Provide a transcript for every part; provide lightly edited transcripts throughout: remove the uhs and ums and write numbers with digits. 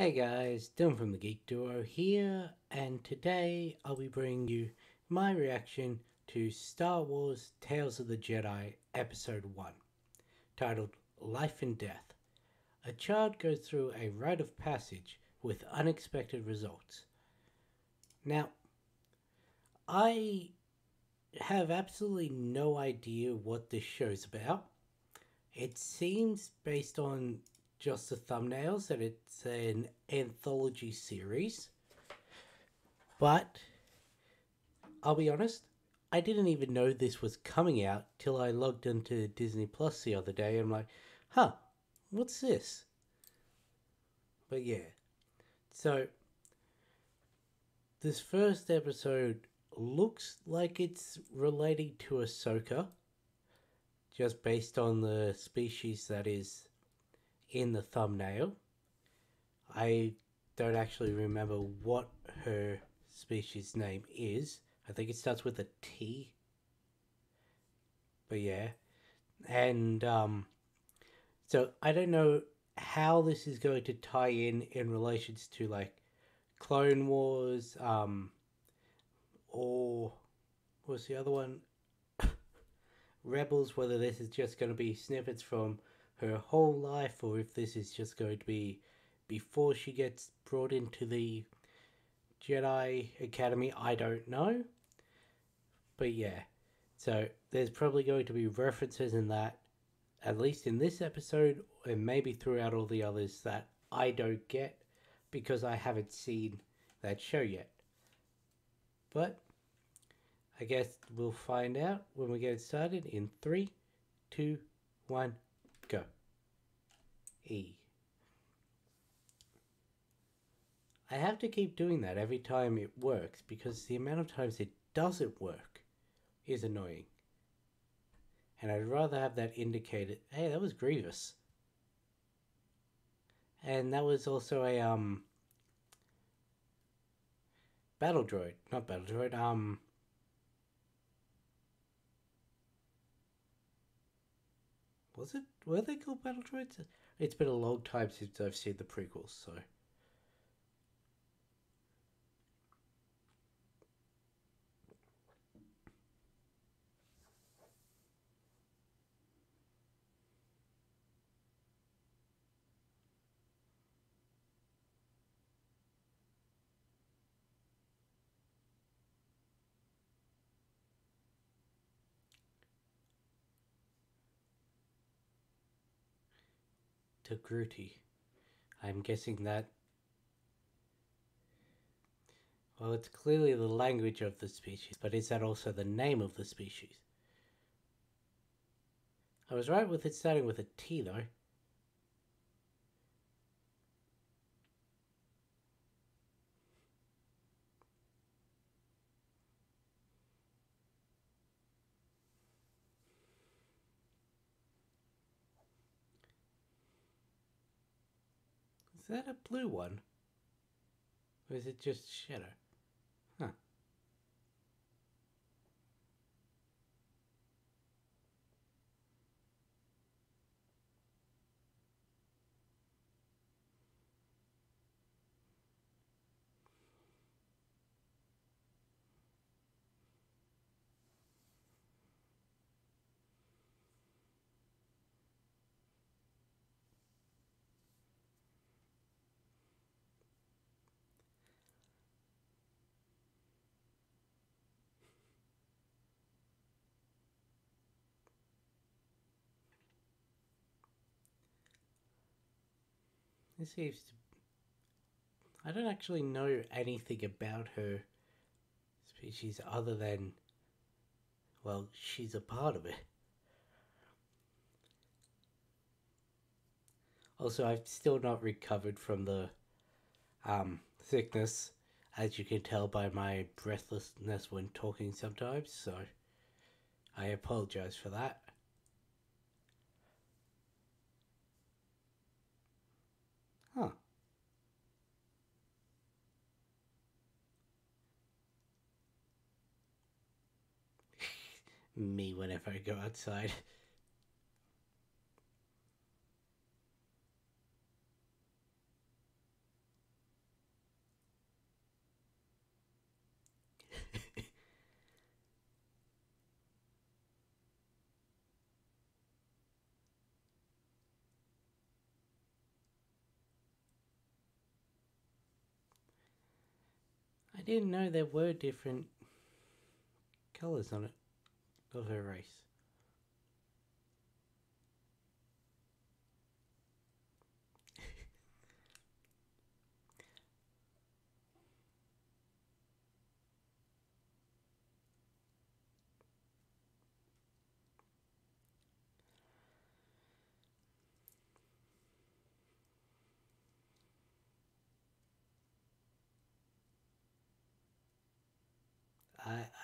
Hey guys, Dylan from the Geek Duo here, and today I'll be bringing you my reaction to Star Wars Tales of the Jedi Episode 1, titled Life and Death. A child goes through a rite of passage with unexpected results. Now, I have absolutely no idea what this show's about. It seems, based on just the thumbnails, that it's an anthology series. But I'll be honest, I didn't even know this was coming out till I logged into Disney Plus the other day. I'm like, huh, what's this? But yeah, so this first episode looks like it's relating to Ahsoka, just based on the species that is in the thumbnail. I don't actually remember what her species name is. I think it starts with a T. But yeah. And so I don't know how this is going to tie in relations to like Clone Wars, or what's the other one? Rebels, whether this is just going to be snippets from her whole life or if this is just going to be before she gets brought into the Jedi Academy, I don't know. But yeah, so there's probably going to be references in that, at least in this episode, and maybe throughout all the others that I don't get because I haven't seen that show yet. But I guess we'll find out when we get started in 3, 2, 1, go. E. I have to keep doing that every time it works because the amount of times it doesn't work is annoying. And I'd rather have that indicated. Hey, that was Grievous. And that was also a battle droid. Not battle droid, was it? Were they called battle droids? It's been a long time since I've seen the prequels, so. Togruti. I'm guessing that. Well, it's clearly the language of the species, but is that also the name of the species? I was right with it starting with a T, though. Is that a blue one? Or is it just shadow? Huh. This seems to. I don't actually know anything about her species other than, well, she's a part of it. Also, I've still not recovered from the sickness, as you can tell by my breathlessness when talking sometimes, so I apologize for that. Huh. Me whenever I go outside. didn't know there were different colours on it of her race.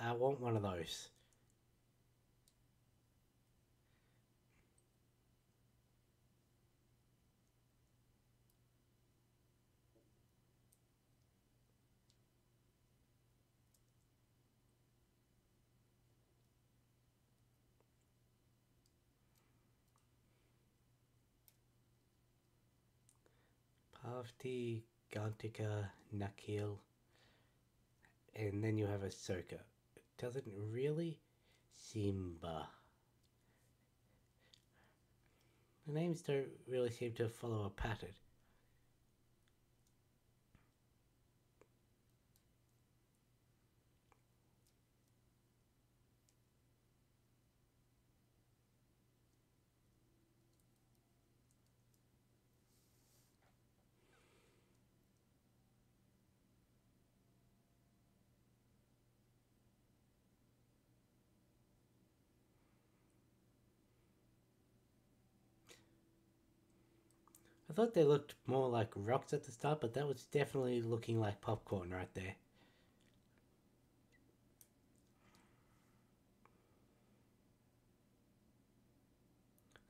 I want one of those. Parvati, Gantika, Nakil, and then you have Ahsoka. Doesn't really Simba. The names don't really seem to follow a pattern. I thought they looked more like rocks at the start, but that was definitely looking like popcorn right there.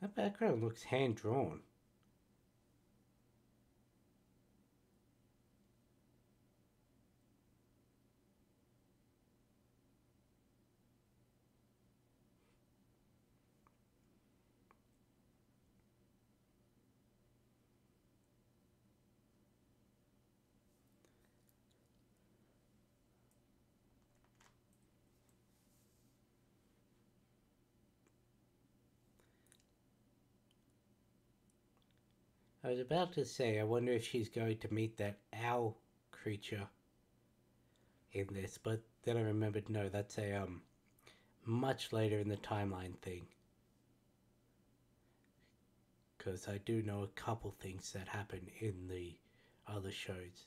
That background looks hand drawn. I was about to say, I wonder if she's going to meet that owl creature in this, but then I remembered, no, that's a much later in the timeline thing. Because I do know a couple things that happen in the other shows.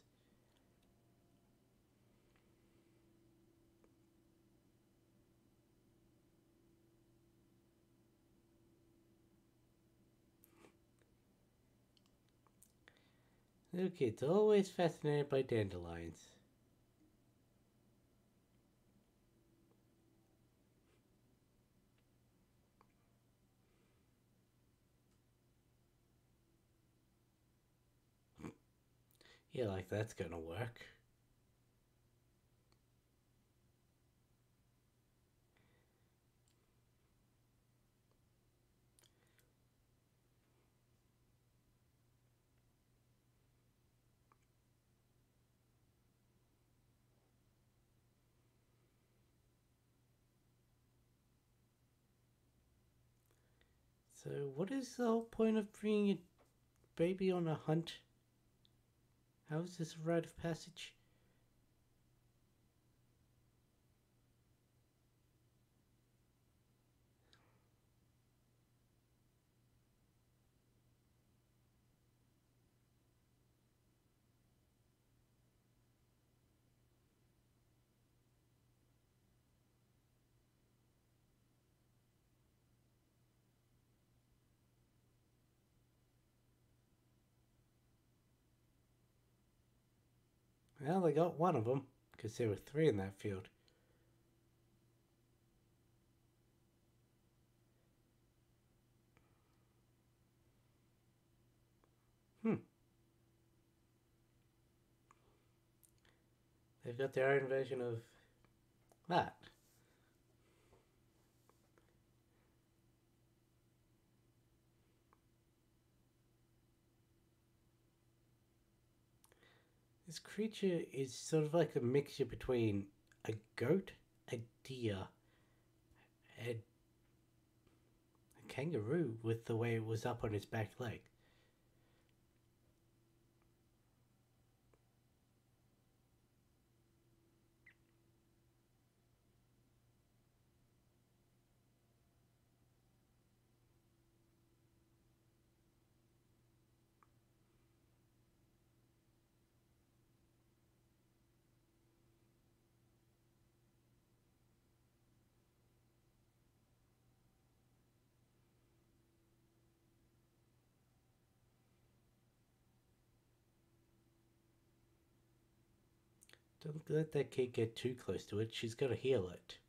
Little kids always fascinated by dandelions. Yeah, like that's gonna work. So, what is the whole point of bringing a baby on a hunt? How is this a rite of passage? Well, they got one of them, because there were three in that field. Hmm. They've got their own version of that. This creature is sort of like a mixture between a goat, a deer, and a kangaroo with the way it was up on his back leg. Don't let that kid get too close to it. She's got to heal it.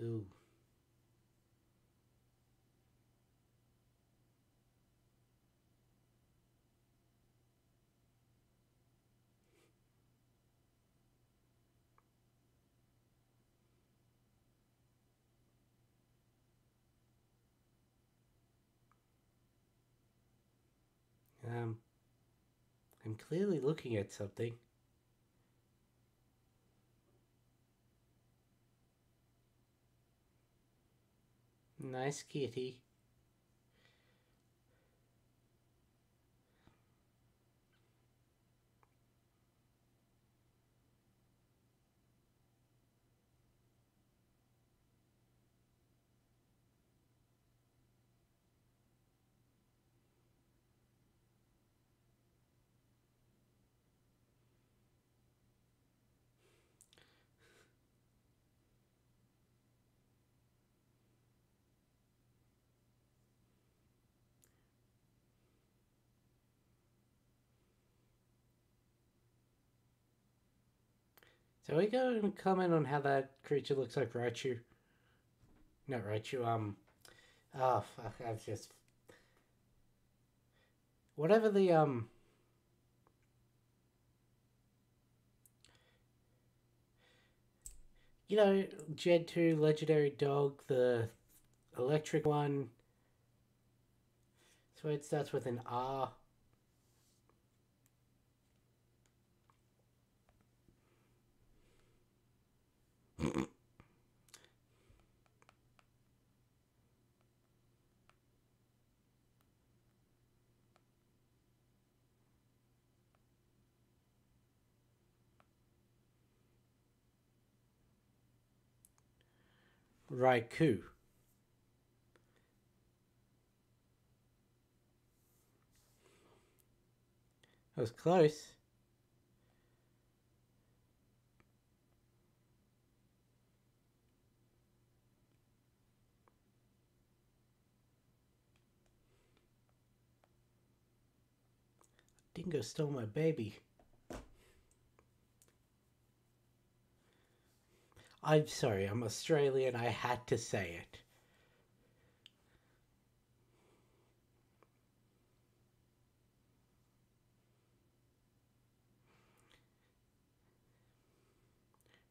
Ooh. Um, I'm clearly looking at something. Nice kitty. So we go and comment on how that creature looks like Raichu. Not Raichu. Oh fuck! I've just whatever the you know, Gen 2 legendary dog, the electric one. So it starts with an R. Raikou. That was close. Dingo stole my baby. I'm sorry, I'm Australian. I had to say it.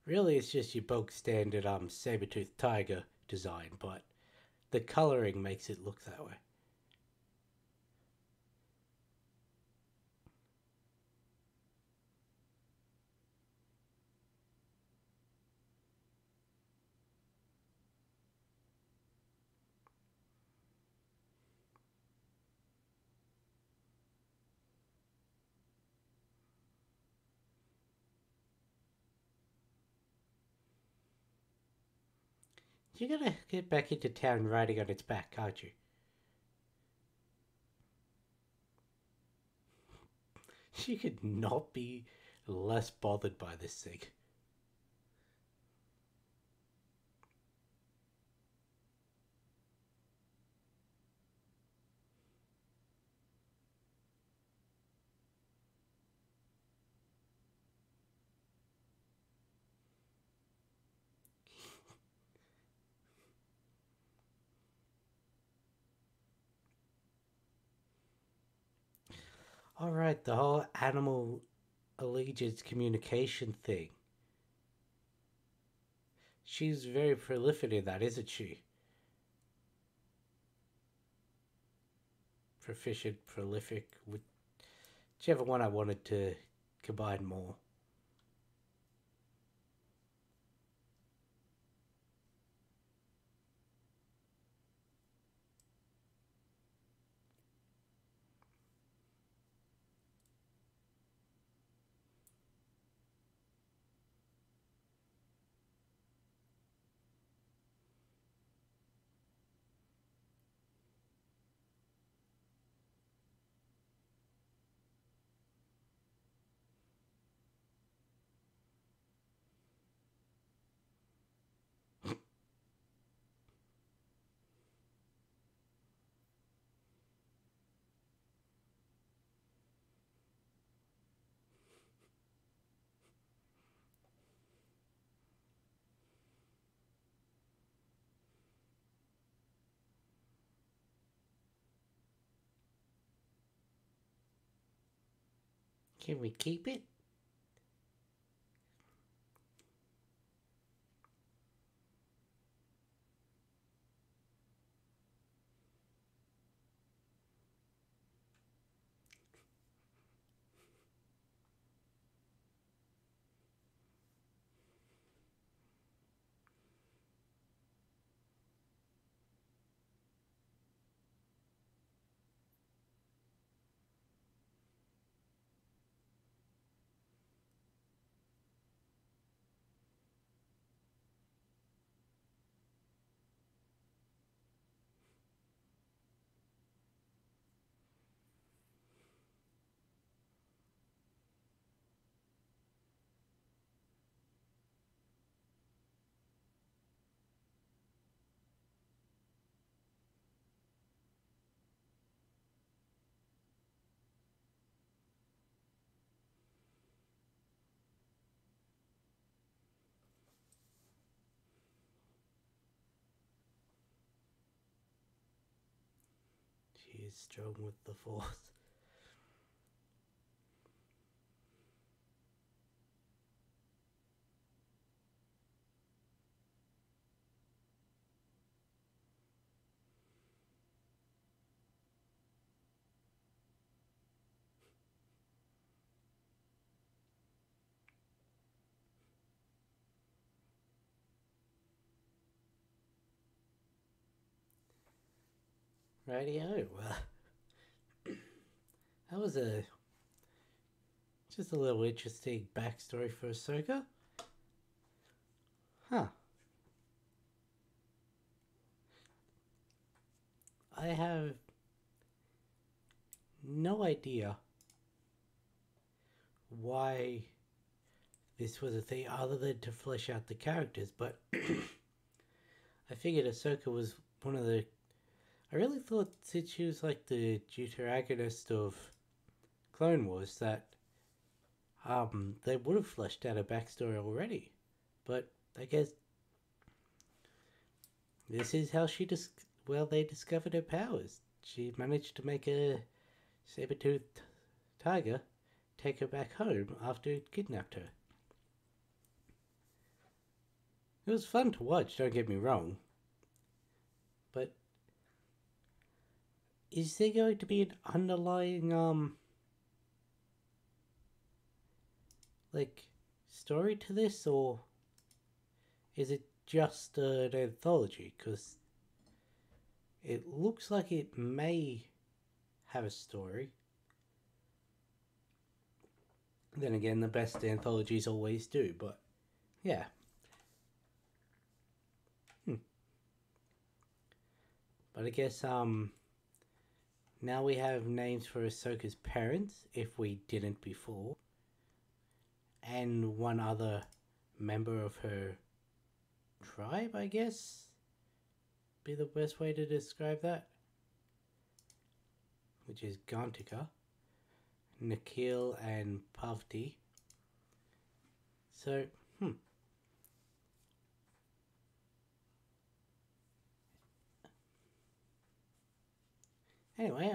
Really, it's just your bog standard saber-toothed tiger design, but the colouring makes it look that way. You're gonna get back into town riding on its back, aren't you? She could not be less bothered by this thing. Alright, the whole animal allegiance communication thing. She's very prolific in that, isn't she? Proficient, prolific, whichever one I wanted to combine more. Can we keep it? She is strong with the Force. Radio. That was a just a little interesting backstory for Ahsoka. Huh. I have no idea why this was a thing other than to flesh out the characters, but I figured Ahsoka was one of the. I really thought since she was like the deuteragonist of Clone Wars that they would have fleshed out a backstory already, but I guess this is how they discovered her powers. She managed to make a saber-toothed tiger take her back home after it kidnapped her. It was fun to watch, don't get me wrong, but is there going to be an underlying like story to this, or is it just an anthology? Because it looks like it may have a story. Then again, the best anthologies always do, but yeah. But I guess now we have names for Ahsoka's parents, if we didn't before, and one other member of her tribe, I guess, be the best way to describe that, which is Gantika, Nikhil, and Pavti. So, Anyway,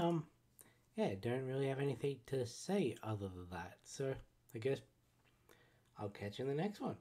yeah, don't really have anything to say other than that. So, I guess I'll catch you in the next one.